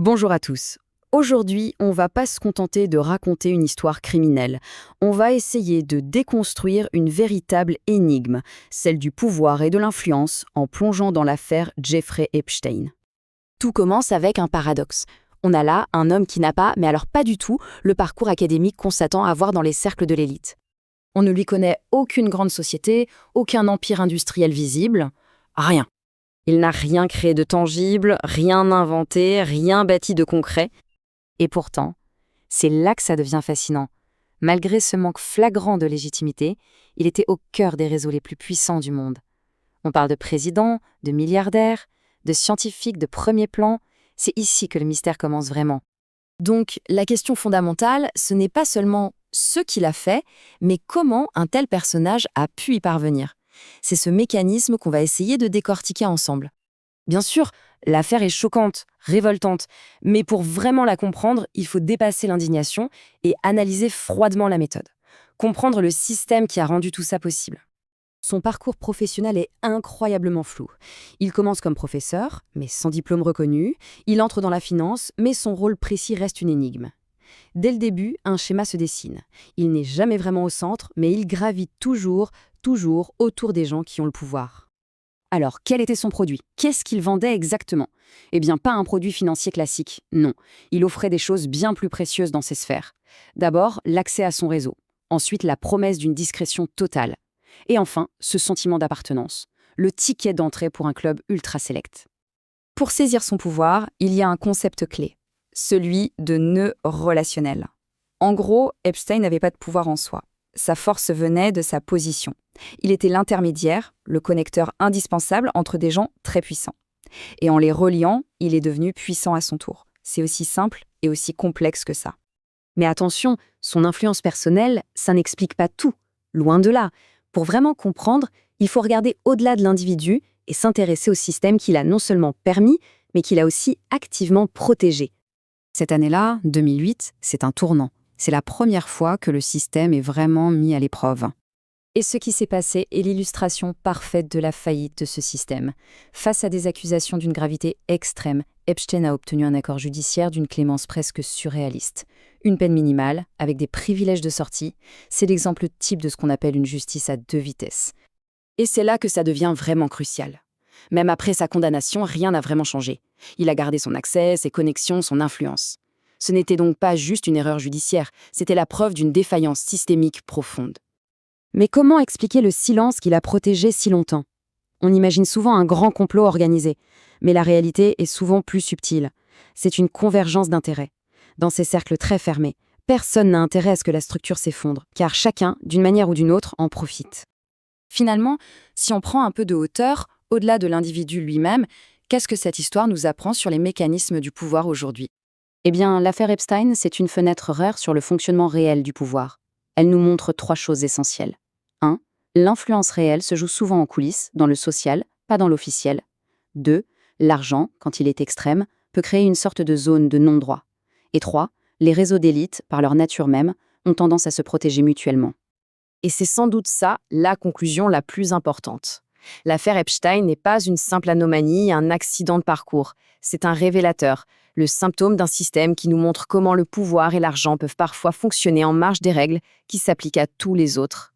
Bonjour à tous. Aujourd'hui, on va pas se contenter de raconter une histoire criminelle. On va essayer de déconstruire une véritable énigme, celle du pouvoir et de l'influence, en plongeant dans l'affaire Jeffrey Epstein. Tout commence avec un paradoxe. On a là un homme qui n'a pas, mais alors pas du tout, le parcours académique qu'on s'attend à voir dans les cercles de l'élite. On ne lui connaît aucune grande société, aucun empire industriel visible, rien. Il n'a rien créé de tangible, rien inventé, rien bâti de concret. Et pourtant, c'est là que ça devient fascinant. Malgré ce manque flagrant de légitimité, il était au cœur des réseaux les plus puissants du monde. On parle de présidents, de milliardaires, de scientifiques de premier plan. C'est ici que le mystère commence vraiment. Donc, la question fondamentale, ce n'est pas seulement ce qu'il a fait, mais comment un tel personnage a pu y parvenir. C'est ce mécanisme qu'on va essayer de décortiquer ensemble. Bien sûr, l'affaire est choquante, révoltante, mais pour vraiment la comprendre, il faut dépasser l'indignation et analyser froidement la méthode. Comprendre le système qui a rendu tout ça possible. Son parcours professionnel est incroyablement flou. Il commence comme professeur, mais sans diplôme reconnu. Il entre dans la finance, mais son rôle précis reste une énigme. Dès le début, un schéma se dessine. Il n'est jamais vraiment au centre, mais il gravite toujours autour des gens qui ont le pouvoir. Alors, quel était son produit? Qu'est-ce qu'il vendait exactement? Eh bien, pas un produit financier classique, non. Il offrait des choses bien plus précieuses dans ces sphères. D'abord, l'accès à son réseau. Ensuite, la promesse d'une discrétion totale. Et enfin, ce sentiment d'appartenance. Le ticket d'entrée pour un club ultra select. Pour saisir son pouvoir, il y a un concept clé. Celui de nœud relationnel. En gros, Epstein n'avait pas de pouvoir en soi. Sa force venait de sa position. Il était l'intermédiaire, le connecteur indispensable entre des gens très puissants. Et en les reliant, il est devenu puissant à son tour. C'est aussi simple et aussi complexe que ça. Mais attention, son influence personnelle, ça n'explique pas tout. Loin de là. Pour vraiment comprendre, il faut regarder au-delà de l'individu et s'intéresser au système qu'il a non seulement permis, mais qu'il a aussi activement protégé. Cette année-là, 2008, c'est un tournant. C'est la première fois que le système est vraiment mis à l'épreuve. Et ce qui s'est passé est l'illustration parfaite de la faillite de ce système. Face à des accusations d'une gravité extrême, Epstein a obtenu un accord judiciaire d'une clémence presque surréaliste. Une peine minimale, avec des privilèges de sortie, c'est l'exemple type de ce qu'on appelle une justice à deux vitesses. Et c'est là que ça devient vraiment crucial. Même après sa condamnation, rien n'a vraiment changé. Il a gardé son accès, ses connexions, son influence. Ce n'était donc pas juste une erreur judiciaire, c'était la preuve d'une défaillance systémique profonde. Mais comment expliquer le silence qu'il a protégé si longtemps? On imagine souvent un grand complot organisé, mais la réalité est souvent plus subtile. C'est une convergence d'intérêts. Dans ces cercles très fermés, personne n'a intérêt à ce que la structure s'effondre, car chacun, d'une manière ou d'une autre, en profite. Finalement, si on prend un peu de hauteur, au-delà de l'individu lui-même, qu'est-ce que cette histoire nous apprend sur les mécanismes du pouvoir aujourd'hui? Eh bien, l'affaire Epstein, c'est une fenêtre rare sur le fonctionnement réel du pouvoir. Elle nous montre trois choses essentielles. 1. L'influence réelle se joue souvent en coulisses, dans le social, pas dans l'officiel. 2. L'argent, quand il est extrême, peut créer une sorte de zone de non-droit. Et 3. Les réseaux d'élite, par leur nature même, ont tendance à se protéger mutuellement. Et c'est sans doute ça la conclusion la plus importante. L'affaire Epstein n'est pas une simple anomalie, un accident de parcours. C'est un révélateur, le symptôme d'un système qui nous montre comment le pouvoir et l'argent peuvent parfois fonctionner en marge des règles qui s'appliquent à tous les autres.